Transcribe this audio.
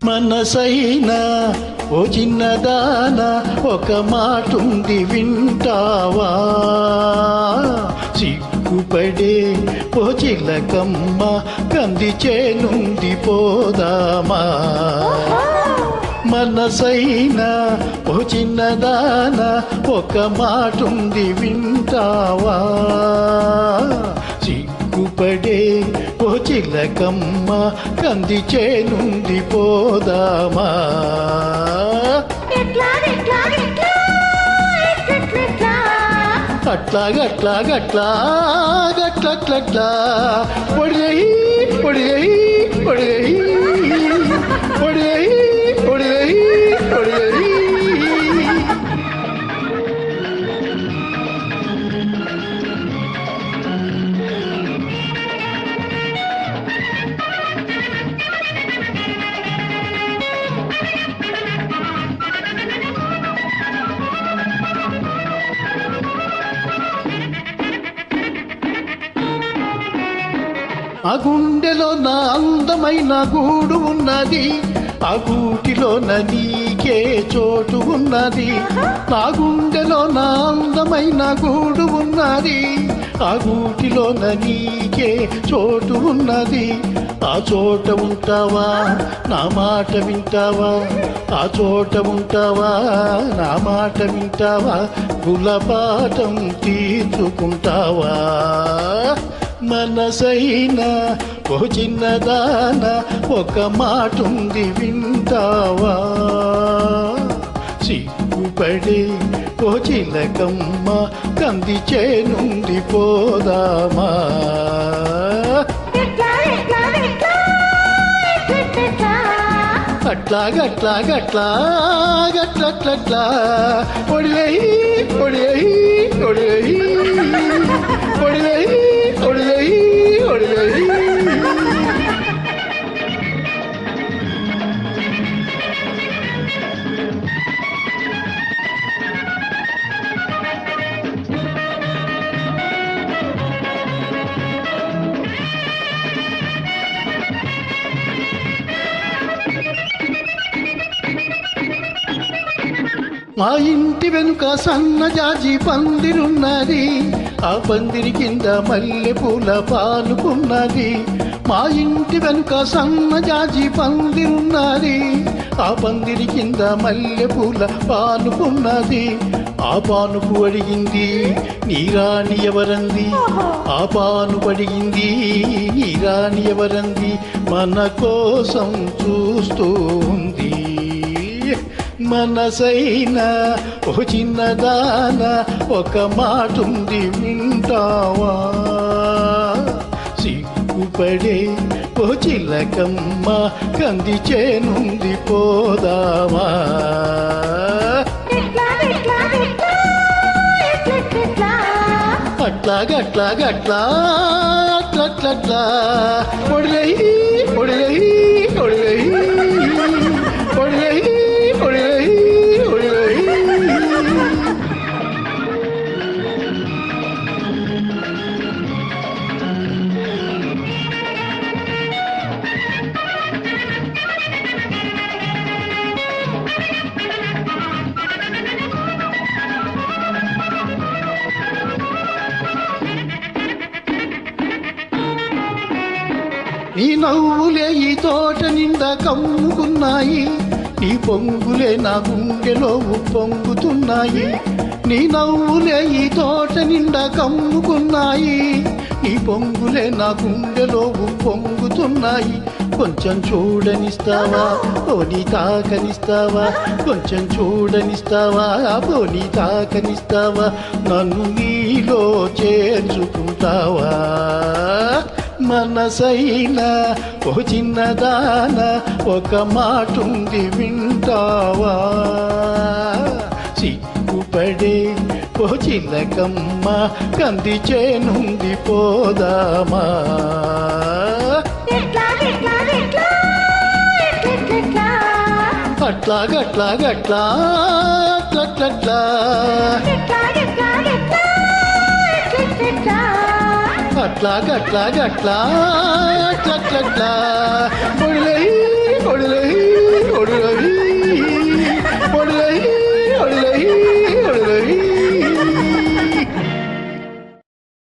మనసైనా ఓ చిన్నదాన ఒక మాటుంది వింటావా సిగ్గుపడే ఓ చిలకమ్మ కంది చేనుంది పోదామా మనసైనా ఓ చిన్నదాన ఒక మాటుంది వింటావా సిగ్గుపడే ఓ చిలకమ్మ కంది చేనుంది పోదామా అట్లాగట్లాగట్లా గట్లట్లట్లా పొడిగయి పొడిగయి పొడిగయి పొడిగయి పొడిగయి పొడిగయి ఆ గుండెలో నా అందమైన గూడు ఉన్నది ఆ గూటిలో నీకే చోటు ఉన్నది నా గుండెలో నా అందమైన గూడు ఉన్నది ఆ గూటిలో నీకే చోటు ఉన్నది ఆ చోట ఉంటావా నా మాట వింటావా ఆ చోట ఉంటావా నా మాట వింటావా గులపాఠం తీర్చుకుంటావా మనసైనా ఓ చిన్నదాన ఒక మాటుంది వింటావా సిగ్గుపడే ఓ చిలకమ్మ కంది చేనుంది పోదామా అట్లాగట్లాగట్లా గట్లట్లట్లా పొడిగయి పొడిగయి పొడిగయి పొడిగయి పొడిగయి పొడిగయి మా ఇంటి వెనుక సన్నజాజి పందిరున్నది ఆ పందిరి కింద మల్లె పూల పానుకున్నది మా ఇంటి వెనుక సన్నజాజి పందిరున్నది ఆ పందిరి కింద మల్లె పూల పానుకున్నది ఆ పానుపు అడిగింది నీ రాణి ఎవరంది ఆ పానుపు అడిగింది నీ రాణి ఎవరంది మన కోసం చూస్తూ ఉంది మనసైనా ఓ చిన్నదాన ఒక మాటుంది వింటావా సిగ్గుపడే ఓ చిలకమ్మ కంది చేనుంది పోదామా అట్లాగట్లాగట్లా అట్లట్లట్లా పొడిగయి పొడిగయి పొడిగయి పొడిగయి పొడిగయి పొడిగయి నీ నవ్వులే ఈ తోట నిండా కమ్ముకున్నాయి నీ పొంగులే నా గుండెలో పొంగుతున్నాయి నీ నవ్వులే ఈ తోట నిండా కమ్ముకున్నాయి నీ పొంగులే నా గుండెలో పొంగుతున్నాయి కొంచెం చూడనిస్తావా పోనీ తాకనిస్తావా కొంచెం చూడనిస్తావా పోనీ తాకనిస్తావా నన్ను నీలో చేర్చుకుంటావా మనసైనా ఓ చిన్నదాన ఒక మాటుంది వింటావా సిగ్గుపడే ఓ చిలకమ్మ కంది చేనుంది పోదామా అట్లాగట్లాగట్లా అట్లట్లట్లా అట్లాగట్లాగట్లా అట్లట్లట్లా